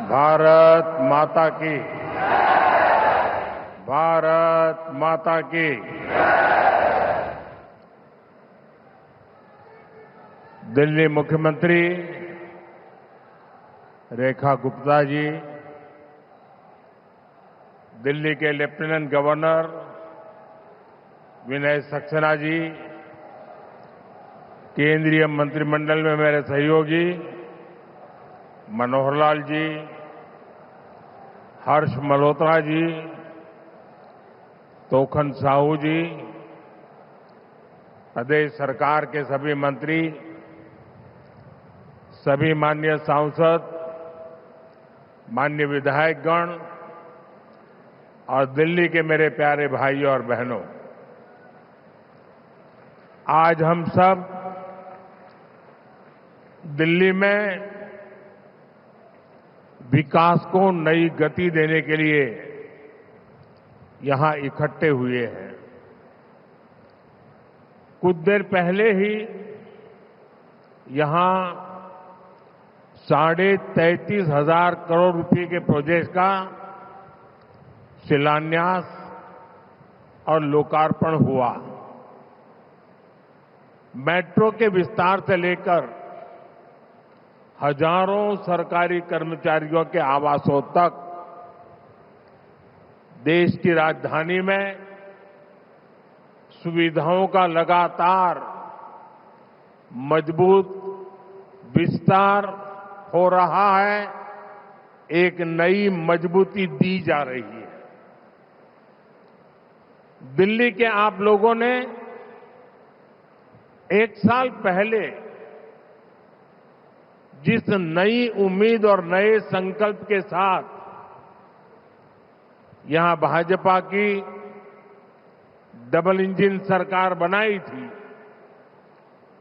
भारत माता की। भारत माता की। दिल्ली मुख्यमंत्री रेखा गुप्ता जी, दिल्ली के लेफ्टिनेंट गवर्नर विनय सक्सेना जी, केंद्रीय मंत्रिमंडल में मेरे सहयोगी मनोहर लाल जी, हर्ष मल्होत्रा जी, तोखन साहू जी, प्रदेश सरकार के सभी मंत्री, सभी माननीय सांसद, माननीय विधायकगण और दिल्ली के मेरे प्यारे भाइयों और बहनों, आज हम सब दिल्ली में विकास को नई गति देने के लिए यहां इकट्ठे हुए हैं। कुछ देर पहले ही यहां 33,500 करोड़ रुपए के प्रोजेक्ट का शिलान्यास और लोकार्पण हुआ। मेट्रो के विस्तार से लेकर हजारों सरकारी कर्मचारियों के आवासों तक देश की राजधानी में सुविधाओं का लगातार मजबूत विस्तार हो रहा है, एक नई मजबूती दी जा रही है। दिल्ली के आप लोगों ने एक साल पहले जिस नई उम्मीद और नए संकल्प के साथ यहां भाजपा की डबल इंजन सरकार बनाई थी,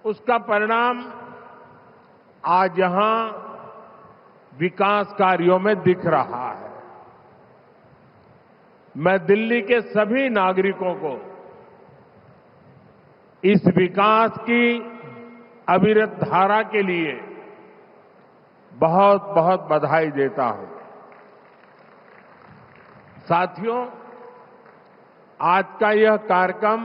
उसका परिणाम आज यहां विकास कार्यों में दिख रहा है। मैं दिल्ली के सभी नागरिकों को इस विकास की अविरत धारा के लिए बहुत बहुत बधाई देता हूं। साथियों, आज का यह कार्यक्रम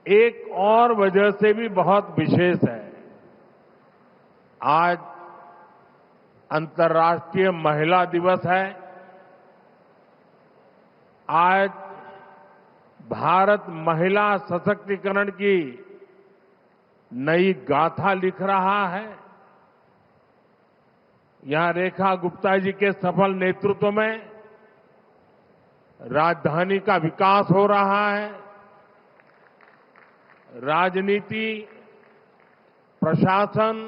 एक और वजह से भी बहुत विशेष है। आज अंतर्राष्ट्रीय महिला दिवस है। आज भारत महिला सशक्तिकरण की नई गाथा लिख रहा है। यहां रेखा गुप्ता जी के सफल नेतृत्व में राजधानी का विकास हो रहा है। राजनीति, प्रशासन,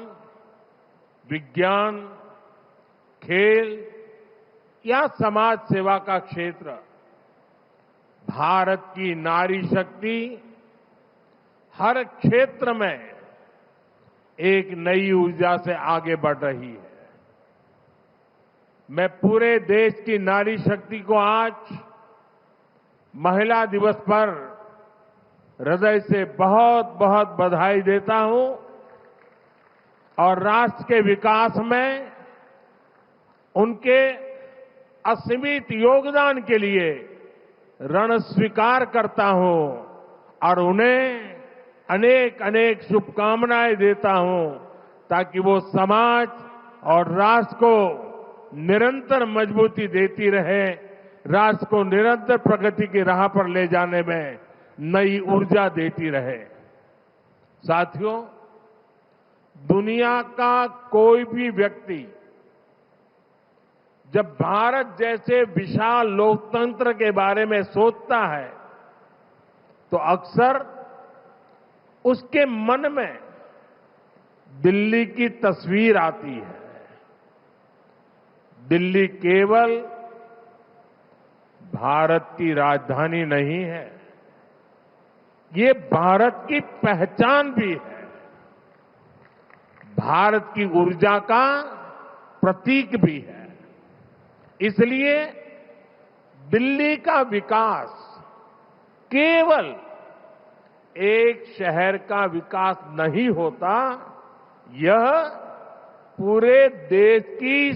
विज्ञान, खेल या समाज सेवा का क्षेत्र, भारत की नारी शक्ति हर क्षेत्र में एक नई ऊर्जा से आगे बढ़ रही है। मैं पूरे देश की नारी शक्ति को आज महिला दिवस पर हृदय से बहुत बहुत बधाई देता हूं और राष्ट्र के विकास में उनके असीमित योगदान के लिए ऋण स्वीकार करता हूं और उन्हें अनेक अनेक शुभकामनाएं देता हूं ताकि वो समाज और राष्ट्र को निरंतर मजबूती देती रहे, राष्ट्र को निरंतर प्रगति की राह पर ले जाने में नई ऊर्जा देती रहे। साथियों, दुनिया का कोई भी व्यक्ति जब भारत जैसे विशाल लोकतंत्र के बारे में सोचता है तो अक्सर उसके मन में दिल्ली की तस्वीर आती है। दिल्ली केवल भारत की राजधानी नहीं है, ये भारत की पहचान भी है, भारत की ऊर्जा का प्रतीक भी है। इसलिए दिल्ली का विकास केवल एक शहर का विकास नहीं होता, यह पूरे देश की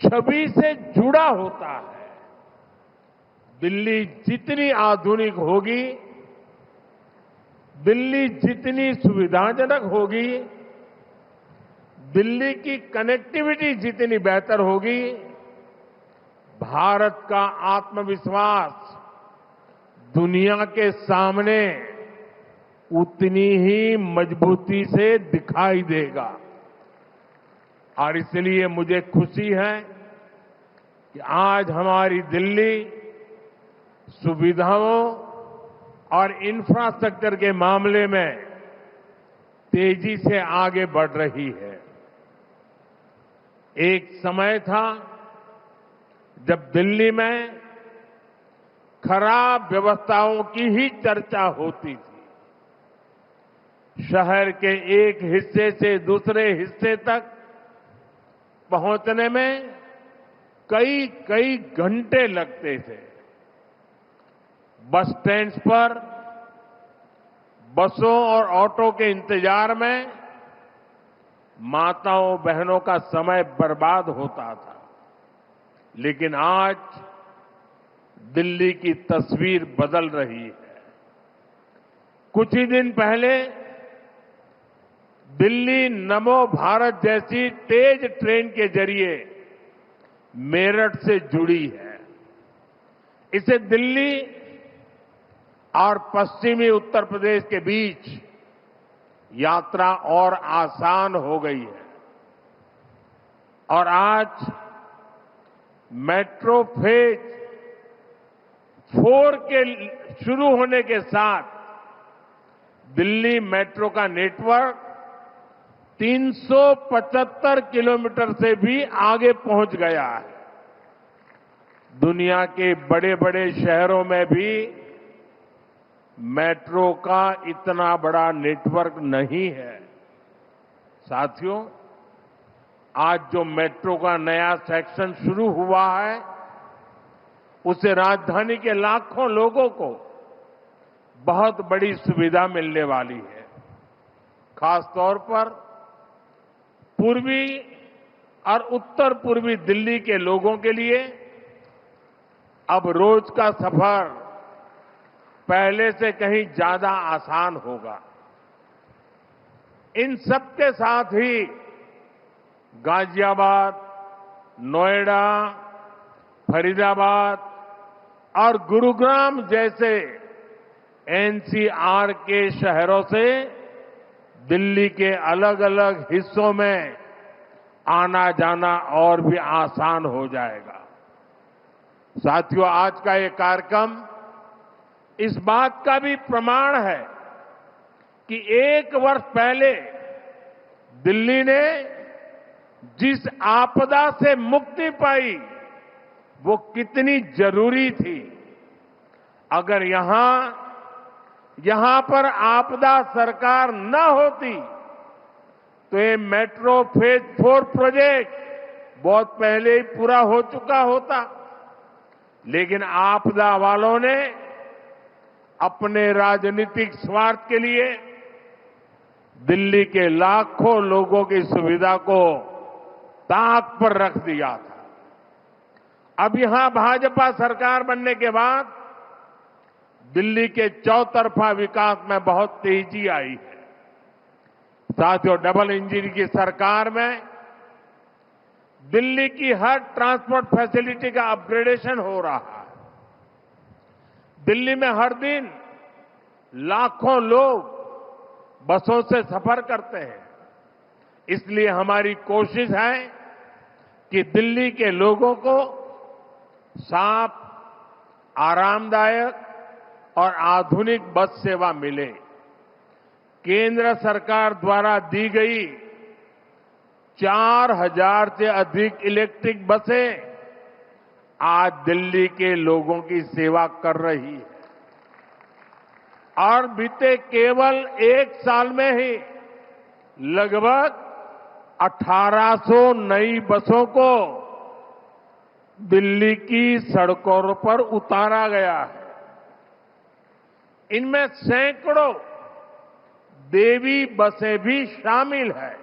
छवि से जुड़ा होता है। दिल्ली जितनी आधुनिक होगी, दिल्ली जितनी सुविधाजनक होगी, दिल्ली की कनेक्टिविटी जितनी बेहतर होगी, भारत का आत्मविश्वास दुनिया के सामने उतनी ही मजबूती से दिखाई देगा। और इसलिए मुझे खुशी है कि आज हमारी दिल्ली सुविधाओं और इंफ्रास्ट्रक्चर के मामले में तेजी से आगे बढ़ रही है। एक समय था जब दिल्ली में खराब व्यवस्थाओं की ही चर्चा होती थी। शहर के एक हिस्से से दूसरे हिस्से तक पहुंचने में कई कई घंटे लगते थे। बस स्टैंड्स पर बसों और ऑटो के इंतजार में माताओं बहनों का समय बर्बाद होता था। लेकिन आज दिल्ली की तस्वीर बदल रही है। कुछ ही दिन पहले दिल्ली नमो भारत जैसी तेज ट्रेन के जरिए मेरठ से जुड़ी है। इससे दिल्ली और पश्चिमी उत्तर प्रदेश के बीच यात्रा और आसान हो गई है। और आज मेट्रो फेज 4 के शुरू होने के साथ दिल्ली मेट्रो का नेटवर्क 375 किलोमीटर से भी आगे पहुंच गया है। दुनिया के बड़े बड़े शहरों में भी मेट्रो का इतना बड़ा नेटवर्क नहीं है। साथियों, आज जो मेट्रो का नया सेक्शन शुरू हुआ है, उससे राजधानी के लाखों लोगों को बहुत बड़ी सुविधा मिलने वाली है। खासतौर पर पूर्वी और उत्तर पूर्वी दिल्ली के लोगों के लिए अब रोज का सफर पहले से कहीं ज्यादा आसान होगा। इन सब के साथ ही गाजियाबाद, नोएडा, फरीदाबाद और गुरुग्राम जैसे एनसीआर के शहरों से दिल्ली के अलग अलग हिस्सों में आना जाना और भी आसान हो जाएगा। साथियों, आज का ये कार्यक्रम इस बात का भी प्रमाण है कि 1 वर्ष पहले दिल्ली ने जिस आपदा से मुक्ति पाई वो कितनी जरूरी थी। अगर यहां पर आपदा सरकार न होती तो ये मेट्रो फेज 4 प्रोजेक्ट बहुत पहले ही पूरा हो चुका होता। लेकिन आपदा वालों ने अपने राजनीतिक स्वार्थ के लिए दिल्ली के लाखों लोगों की सुविधा को ताक पर रख दिया था। अब यहां भाजपा सरकार बनने के बाद दिल्ली के चौतरफा विकास में बहुत तेजी आई है। साथियों, डबल इंजन की सरकार में दिल्ली की हर ट्रांसपोर्ट फैसिलिटी का अपग्रेडेशन हो रहा है। दिल्ली में हर दिन लाखों लोग बसों से सफर करते हैं। इसलिए हमारी कोशिश है कि दिल्ली के लोगों को साफ, आरामदायक और आधुनिक बस सेवा मिले। केंद्र सरकार द्वारा दी गई 4000 से अधिक इलेक्ट्रिक बसें आज दिल्ली के लोगों की सेवा कर रही है। और बीते केवल 1 साल में ही लगभग 1800 नई बसों को दिल्ली की सड़कों पर उतारा गया है। इनमें सैकड़ों देवी बसें भी शामिल है,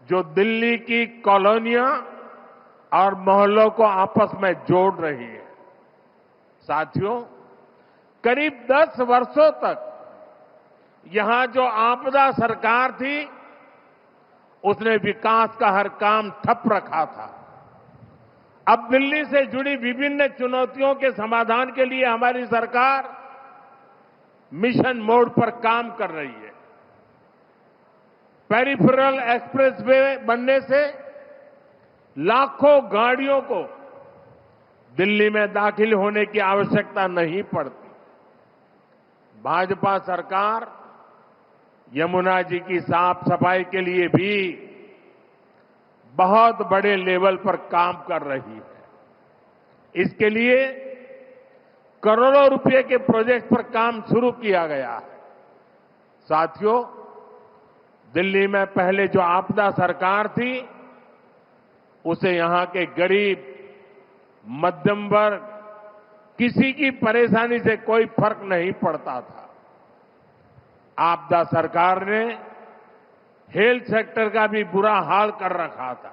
जो दिल्ली की कॉलोनियां और मोहल्लों को आपस में जोड़ रही है। साथियों, करीब 10 वर्षों तक यहां जो आपदा सरकार थी, उसने विकास का हर काम ठप रखा था। अब दिल्ली से जुड़ी विभिन्न चुनौतियों के समाधान के लिए हमारी सरकार मिशन मोड पर काम कर रही है। पेरिफेरल एक्सप्रेसवे बनने से लाखों गाड़ियों को दिल्ली में दाखिल होने की आवश्यकता नहीं पड़ती। भाजपा सरकार यमुना जी की साफ सफाई के लिए भी बहुत बड़े लेवल पर काम कर रही है। इसके लिए करोड़ों रुपए के प्रोजेक्ट पर काम शुरू किया गया है। साथियों, दिल्ली में पहले जो आपदा सरकार थी, उसे यहां के गरीब, मध्यम वर्ग, किसी की परेशानी से कोई फर्क नहीं पड़ता था। आपदा सरकार ने हेल्थ सेक्टर का भी बुरा हाल कर रखा था।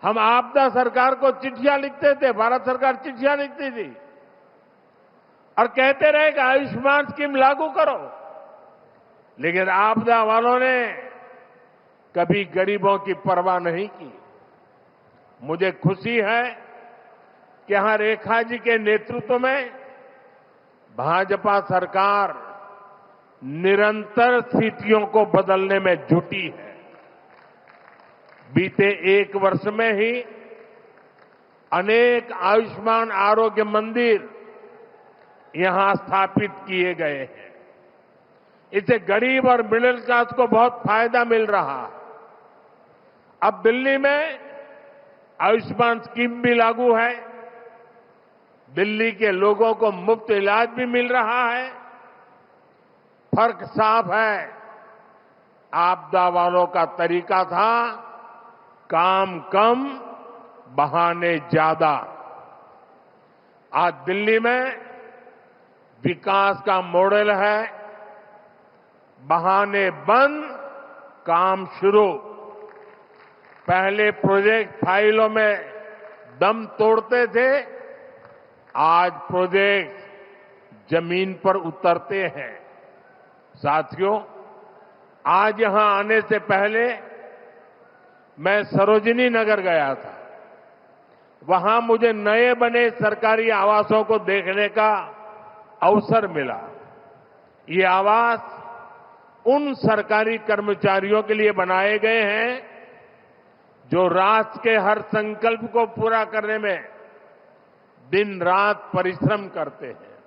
हम आपदा सरकार को चिट्ठियां लिखते थे, भारत सरकार चिट्ठियां लिखती थी और कहते रहे कि आयुष्मान स्कीम लागू करो, लेकिन आपदा वालों ने कभी गरीबों की परवाह नहीं की। मुझे खुशी है कि यहां रेखा जी के नेतृत्व में भाजपा सरकार निरंतर स्थितियों को बदलने में जुटी है। बीते 1 वर्ष में ही अनेक आयुष्मान आरोग्य मंदिर यहां स्थापित किए गए हैं। इससे गरीब और मिडिल क्लास को बहुत फायदा मिल रहा है। अब दिल्ली में आयुष्मान स्कीम भी लागू है। दिल्ली के लोगों को मुफ्त इलाज भी मिल रहा है। फर्क साफ है, आपदा वालों का तरीका था काम कम, बहाने ज्यादा। आज दिल्ली में विकास का मॉडल है बहाने बंद, काम शुरू। पहले प्रोजेक्ट फाइलों में दम तोड़ते थे, आज प्रोजेक्ट जमीन पर उतरते हैं। साथियों, आज यहां आने से पहले मैं सरोजिनी नगर गया था। वहां मुझे नए बने सरकारी आवासों को देखने का अवसर मिला। ये आवास उन सरकारी कर्मचारियों के लिए बनाए गए हैं जो राष्ट्र के हर संकल्प को पूरा करने में दिन रात परिश्रम करते हैं।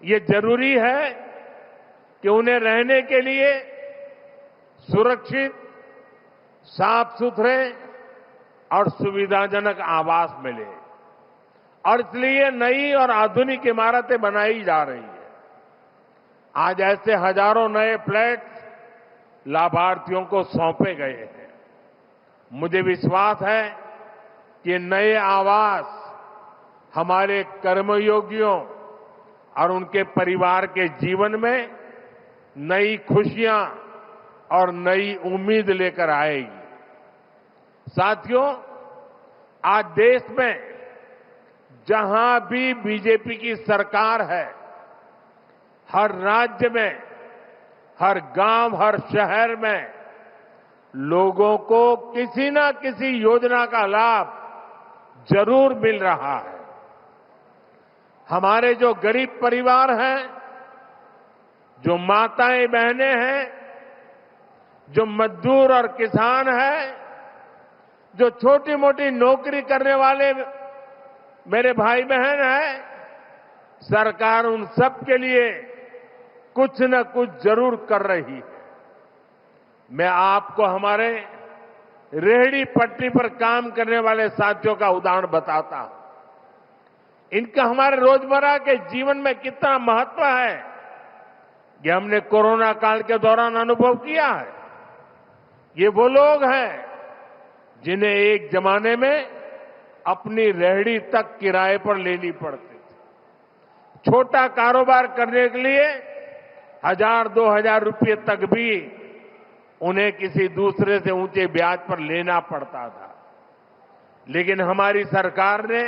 ये जरूरी है कि उन्हें रहने के लिए सुरक्षित, साफ सुथरे और सुविधाजनक आवास मिले, और इसलिए नई और आधुनिक इमारतें बनाई जा रही है। आज ऐसे हजारों नए फ्लैट लाभार्थियों को सौंपे गए हैं। मुझे विश्वास है कि नए आवास हमारे कर्मयोगियों और उनके परिवार के जीवन में नई खुशियां और नई उम्मीद लेकर आएगी। साथियों, आज देश में जहां भी बीजेपी की सरकार है, हर राज्य में, हर गांव, हर शहर में लोगों को किसी न किसी योजना का लाभ जरूर मिल रहा है। हमारे जो गरीब परिवार हैं, जो माताएं बहनें हैं, जो मजदूर और किसान हैं, जो छोटी मोटी नौकरी करने वाले मेरे भाई बहन हैं, सरकार उन सब के लिए कुछ न कुछ जरूर कर रही है। मैं आपको हमारे रेहड़ी पटरी पर काम करने वाले साथियों का उदाहरण बताता हूं। इनका हमारे रोजमर्रा के जीवन में कितना महत्व है, ये हमने कोरोना काल के दौरान अनुभव किया है। ये वो लोग हैं जिन्हें एक जमाने में अपनी रेहड़ी तक किराए पर लेनी पड़ती थी। छोटा कारोबार करने के लिए 1000-2000 रुपये तक भी उन्हें किसी दूसरे से ऊंचे ब्याज पर लेना पड़ता था। लेकिन हमारी सरकार ने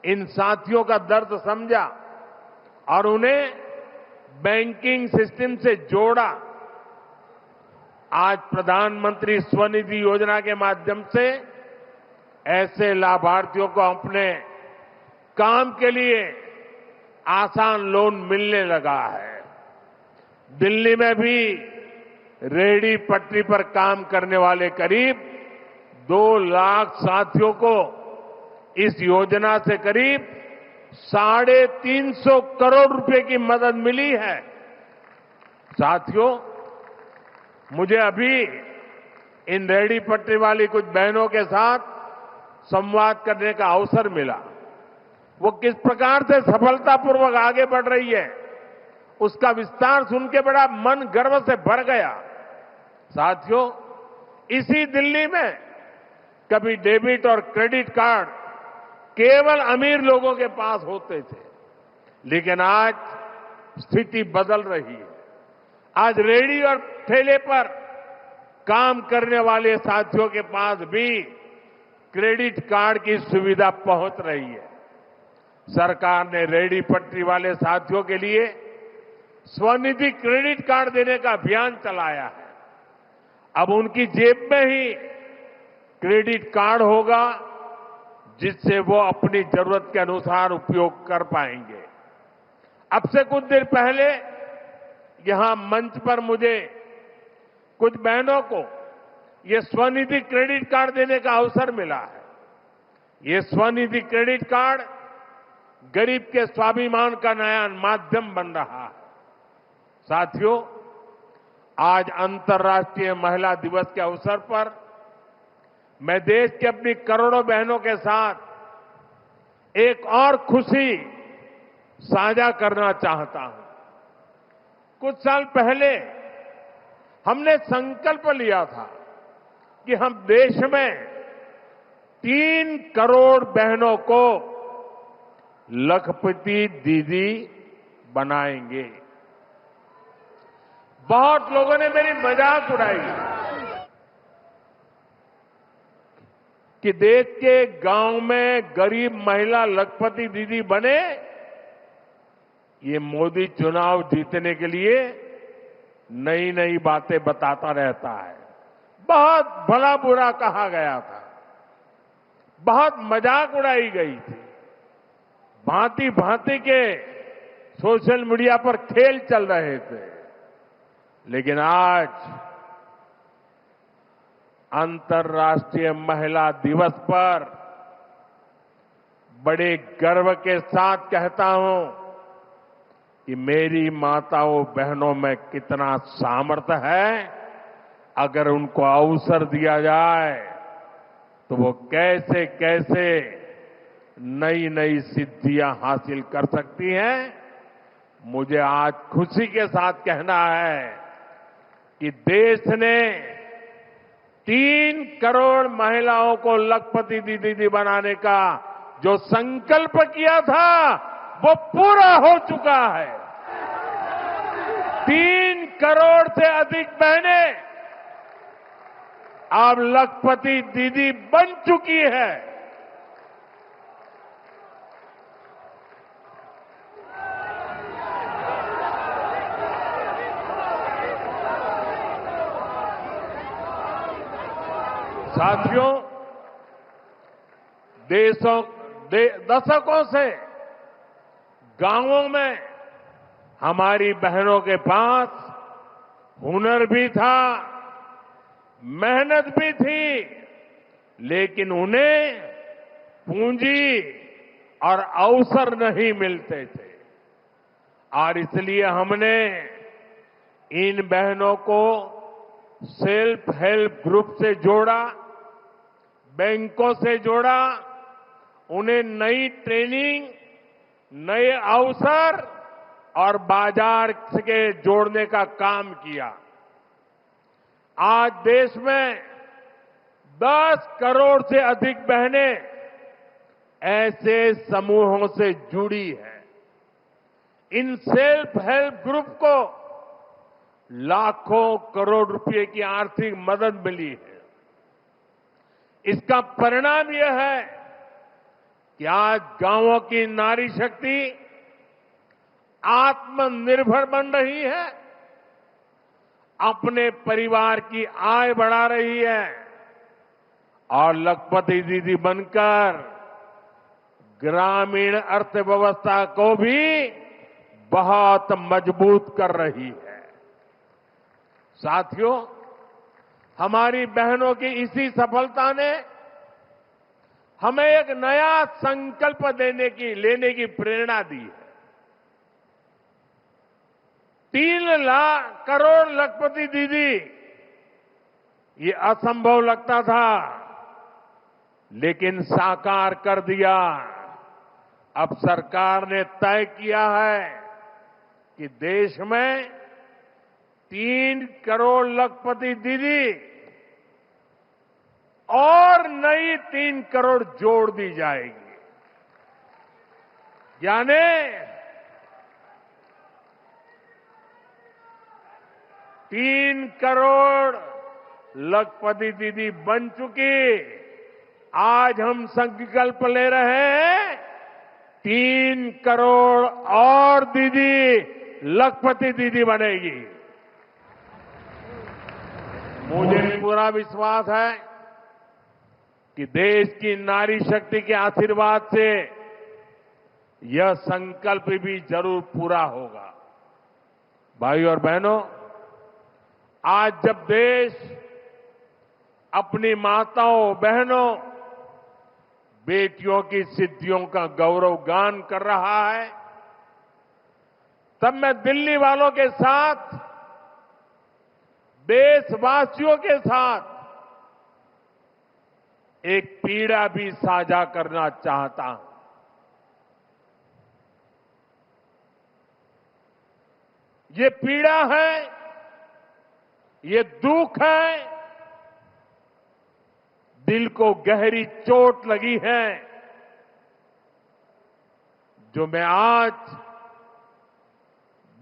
इन साथियों का दर्द समझा और उन्हें बैंकिंग सिस्टम से जोड़ा। आज प्रधानमंत्री स्वनिधि योजना के माध्यम से ऐसे लाभार्थियों को अपने काम के लिए आसान लोन मिलने लगा है। दिल्ली में भी रेहड़ी पटरी पर काम करने वाले करीब 2 लाख साथियों को इस योजना से करीब 350 करोड़ रुपए की मदद मिली है। साथियों, मुझे अभी इन रेहड़ी पटरी वाली कुछ बहनों के साथ संवाद करने का अवसर मिला। वो किस प्रकार से सफलतापूर्वक आगे बढ़ रही है, उसका विस्तार सुन के बड़ा मन गर्व से भर गया। साथियों, इसी दिल्ली में कभी डेबिट और क्रेडिट कार्ड केवल अमीर लोगों के पास होते थे, लेकिन आज स्थिति बदल रही है। आज रेहड़ी और ठेले पर काम करने वाले साथियों के पास भी क्रेडिट कार्ड की सुविधा पहुंच रही है। सरकार ने रेहड़ी पटरी वाले साथियों के लिए स्वनिधि क्रेडिट कार्ड देने का अभियान चलाया है। अब उनकी जेब में ही क्रेडिट कार्ड होगा, जिससे वो अपनी जरूरत के अनुसार उपयोग कर पाएंगे। अब से कुछ देर पहले यहां मंच पर मुझे कुछ बहनों को ये स्वनिधि क्रेडिट कार्ड देने का अवसर मिला है। ये स्वनिधि क्रेडिट कार्ड गरीब के स्वाभिमान का नया माध्यम बन रहा है। साथियों, आज अंतर्राष्ट्रीय महिला दिवस के अवसर पर मैं देश की अपनी करोड़ों बहनों के साथ एक और खुशी साझा करना चाहता हूं। कुछ साल पहले हमने संकल्प लिया था कि हम देश में 3 करोड़ बहनों को लखपति दीदी बनाएंगे। बहुत लोगों ने मेरी मजाक उड़ाई कि देश के गांव में गरीब महिला लखपति दीदी बने, ये मोदी चुनाव जीतने के लिए नई नई बातें बताता रहता है। बहुत भला बुरा कहा गया था, बहुत मजाक उड़ाई गई थी, भांति भांति के सोशल मीडिया पर खेल चल रहे थे। लेकिन आज अंतर्राष्ट्रीय महिला दिवस पर बड़े गर्व के साथ कहता हूं कि मेरी माताओं बहनों में कितना सामर्थ्य है। अगर उनको अवसर दिया जाए तो वो कैसे कैसे नई नई सिद्धियां हासिल कर सकती हैं। मुझे आज खुशी के साथ कहना है कि देश ने 3 करोड़ महिलाओं को लखपति दीदी बनाने का जो संकल्प किया था वो पूरा हो चुका है। 3 करोड़ से अधिक बहनें अब लखपति दीदी बन चुकी है। साथियों, दशकों से गांवों में हमारी बहनों के पास हुनर भी था, मेहनत भी थी, लेकिन उन्हें पूंजी और अवसर नहीं मिलते थे। और इसलिए हमने इन बहनों को सेल्फ हेल्प ग्रुप से जोड़ा, बैंकों से जोड़ा, उन्हें नई ट्रेनिंग, नए अवसर और बाजार के जोड़ने का काम किया। आज देश में 10 करोड़ से अधिक बहनें ऐसे समूहों से जुड़ी हैं। इन सेल्फ हेल्प ग्रुप को लाखों करोड़ रुपए की आर्थिक मदद मिली है। इसका परिणाम यह है कि आज गांवों की नारी शक्ति आत्मनिर्भर बन रही है, अपने परिवार की आय बढ़ा रही है और लखपति दीदी बनकर ग्रामीण अर्थव्यवस्था को भी बहुत मजबूत कर रही है। साथियों, हमारी बहनों की इसी सफलता ने हमें एक नया संकल्प लेने की प्रेरणा दी है। 3 लाख करोड़ लखपति दीदी, ये असंभव लगता था, लेकिन साकार कर दिया। अब सरकार ने तय किया है कि देश में 3 करोड़ लखपति दीदी और नई 3 करोड़ जोड़ दी जाएगी, यानी 3 करोड़ लखपति दीदी बन चुकी। आज हम संकल्प ले रहे हैं 3 करोड़ और दीदी लखपति दीदी बनेगी। मुझे पूरा विश्वास है कि देश की नारी शक्ति के आशीर्वाद से यह संकल्प भी जरूर पूरा होगा। भाइयों और बहनों, आज जब देश अपनी माताओं, बहनों, बेटियों की सिद्धियों का गौरव गान कर रहा है, तब मैं दिल्ली वालों के साथ, देशवासियों के साथ एक पीड़ा भी साझा करना चाहता हूं। ये पीड़ा है, ये दुख है, दिल को गहरी चोट लगी है, जो मैं आज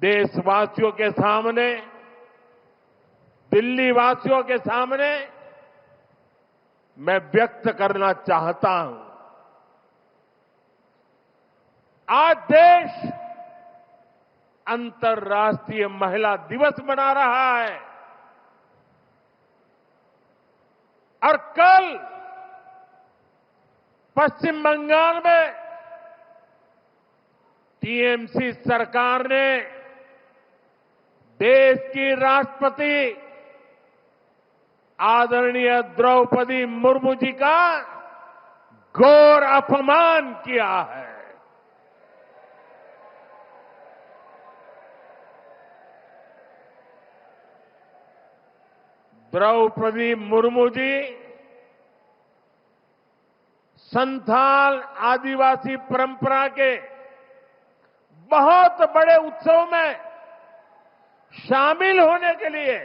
देशवासियों के सामने, दिल्ली वासियों के सामने मैं व्यक्त करना चाहता हूं। आज देश अंतर्राष्ट्रीय महिला दिवस मना रहा है और कल पश्चिम बंगाल में टीएमसी सरकार ने देश की राष्ट्रपति आदरणीय द्रौपदी मुर्मू जी का घोर अपमान किया है। द्रौपदी मुर्मू जी संथाल आदिवासी परंपरा के बहुत बड़े उत्सव में शामिल होने के लिए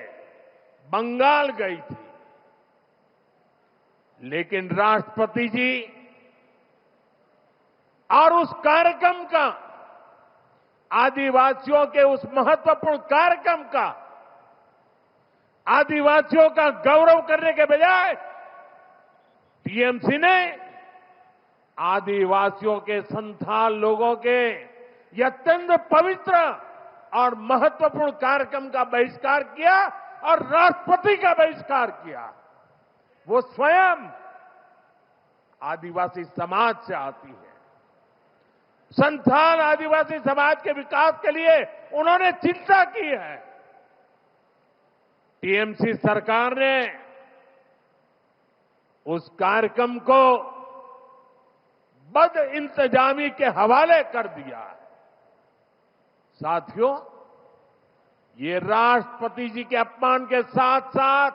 बंगाल गई थी, लेकिन राष्ट्रपति जी और उस कार्यक्रम का, आदिवासियों के उस महत्वपूर्ण कार्यक्रम का, आदिवासियों का गौरव करने के बजाय टीएमसी ने आदिवासियों के संथाल लोगों के यह अत्यंत पवित्र और महत्वपूर्ण कार्यक्रम का बहिष्कार किया और राष्ट्रपति का बहिष्कार किया। वो स्वयं आदिवासी समाज से आती है। संथाल आदिवासी समाज के विकास के लिए उन्होंने चिंता की है। टीएमसी सरकार ने उस कार्यक्रम को बदइंतजामी के हवाले कर दिया। साथियों, ये राष्ट्रपति जी के अपमान के साथ साथ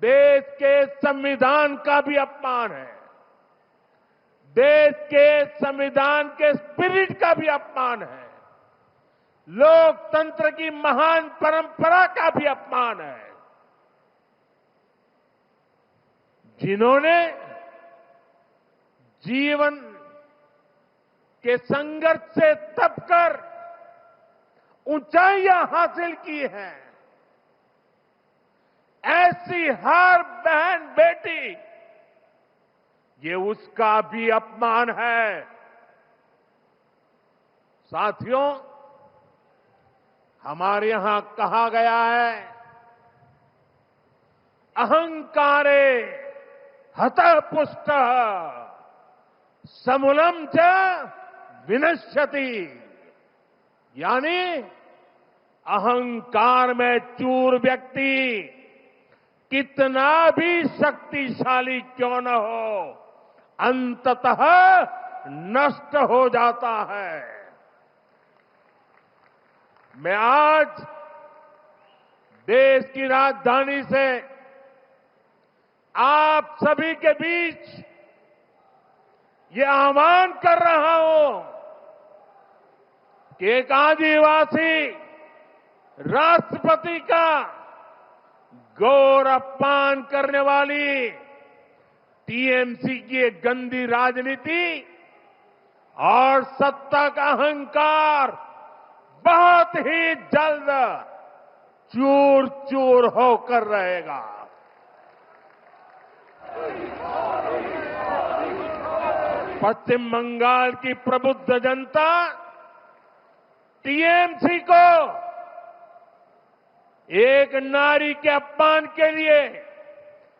देश के संविधान का भी अपमान है, देश के संविधान के स्पिरिट का भी अपमान है, लोकतंत्र की महान परंपरा का भी अपमान है। जिन्होंने जीवन के संघर्ष से तपकर ऊंचाइयां हासिल की हैं, ऐसी हर बहन बेटी, ये उसका भी अपमान है। साथियों, हमारे यहां कहा गया है, अहंकारे हतः पुष्टः समूलम च विनश्यति, यानी अहंकार में चूर व्यक्ति कितना भी शक्तिशाली क्यों न हो, अंततः नष्ट हो जाता है। मैं आज देश की राजधानी से आप सभी के बीच ये आह्वान कर रहा हूं कि एक आदिवासी राष्ट्रपति का गौर अपमान करने वाली टीएमसी की एक गंदी राजनीति और सत्ता का अहंकार बहुत ही जल्द चूर चूर होकर रहेगा। पश्चिम बंगाल की प्रबुद्ध जनता टीएमसी को एक नारी के अपमान के लिए,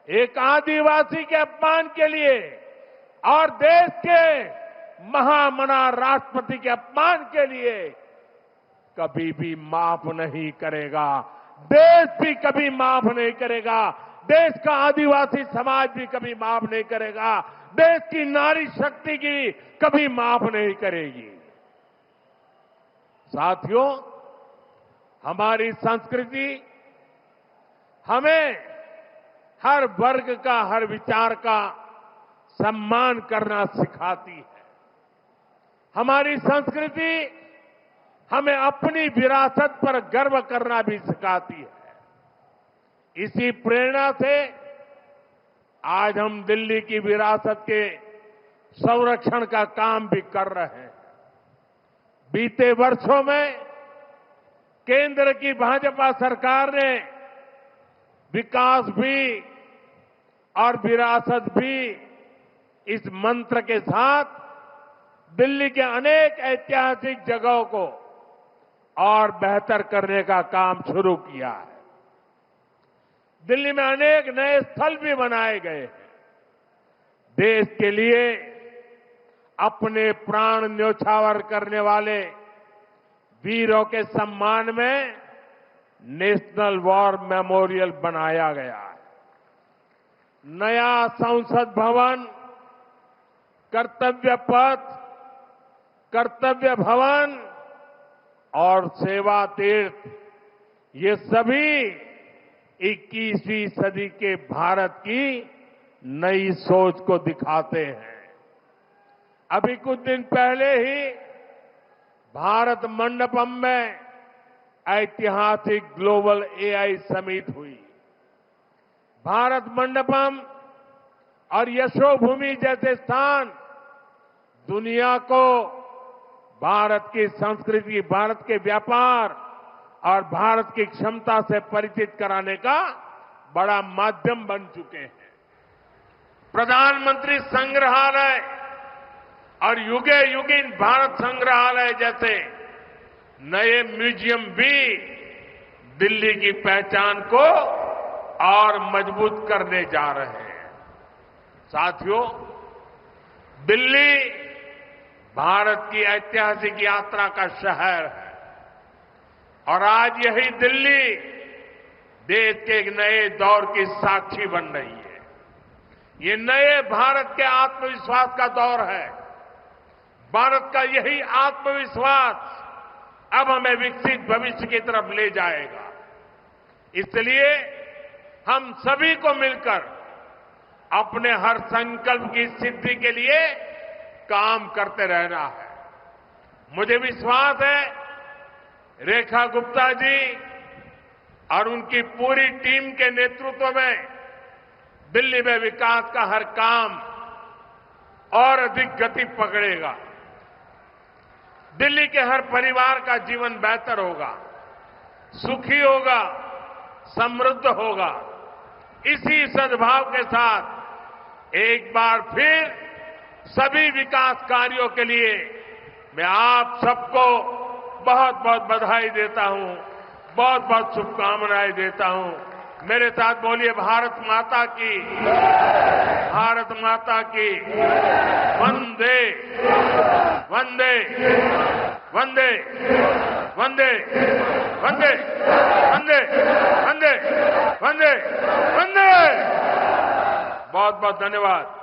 एक आदिवासी के अपमान के लिए और देश के महामना राष्ट्रपति के अपमान के लिए कभी भी माफ नहीं करेगा। देश भी कभी माफ नहीं करेगा। देश का आदिवासी समाज भी कभी माफ नहीं करेगा। देश की नारी शक्ति की कभी माफ नहीं करेगी। साथियों, हमारी संस्कृति हमें हर वर्ग का, हर विचार का सम्मान करना सिखाती है। हमारी संस्कृति हमें अपनी विरासत पर गर्व करना भी सिखाती है। इसी प्रेरणा से आज हम दिल्ली की विरासत के संरक्षण का काम भी कर रहे हैं। बीते वर्षों में केंद्र की भाजपा सरकार ने विकास भी और विरासत भी इस मंत्र के साथ दिल्ली के अनेक ऐतिहासिक जगहों को और बेहतर करने का काम शुरू किया है। दिल्ली में अनेक नए स्थल भी बनाए गए हैं। देश के लिए अपने प्राण न्योछावर करने वाले वीरों के सम्मान में नेशनल वॉर मेमोरियल बनाया गया है। नया संसद भवन, कर्तव्य पथ, कर्तव्य भवन और सेवा तीर्थ, ये सभी 21वीं सदी के भारत की नई सोच को दिखाते हैं। अभी कुछ दिन पहले ही भारत मंडपम में ऐतिहासिक ग्लोबल एआई समिट हुई। भारत मंडपम और यशोभूमि जैसे स्थान दुनिया को भारत की संस्कृति, भारत के व्यापार और भारत की क्षमता से परिचित कराने का बड़ा माध्यम बन चुके हैं। प्रधानमंत्री संग्रहालय और युगे युगिन भारत संग्रहालय जैसे नए म्यूजियम भी दिल्ली की पहचान को और मजबूत करने जा रहे हैं। साथियों, दिल्ली भारत की ऐतिहासिक यात्रा का शहर है और आज यही दिल्ली देश के एक नए दौर की साक्षी बन रही है। ये नए भारत के आत्मविश्वास का दौर है। भारत का यही आत्मविश्वास अब हमें विकसित भविष्य की तरफ ले जाएगा। इसलिए हम सभी को मिलकर अपने हर संकल्प की सिद्धि के लिए काम करते रहना है। मुझे विश्वास है रेखा गुप्ता जी और उनकी पूरी टीम के नेतृत्व में दिल्ली में विकास का हर काम और अधिक गति पकड़ेगा। दिल्ली के हर परिवार का जीवन बेहतर होगा, सुखी होगा, समृद्ध होगा इसी सद्भाव के साथ एक बार फिर सभी विकास कार्यों के लिए मैं आप सबको बहुत बहुत बधाई देता हूं, बहुत बहुत शुभकामनाएं देता हूं। मेरे साथ बोलिए भारत माता की, भारत माता की, वंदे वंदे वंदे वंदे वंदे वंदे वंदे वंदे वंदे। बहुत बहुत धन्यवाद।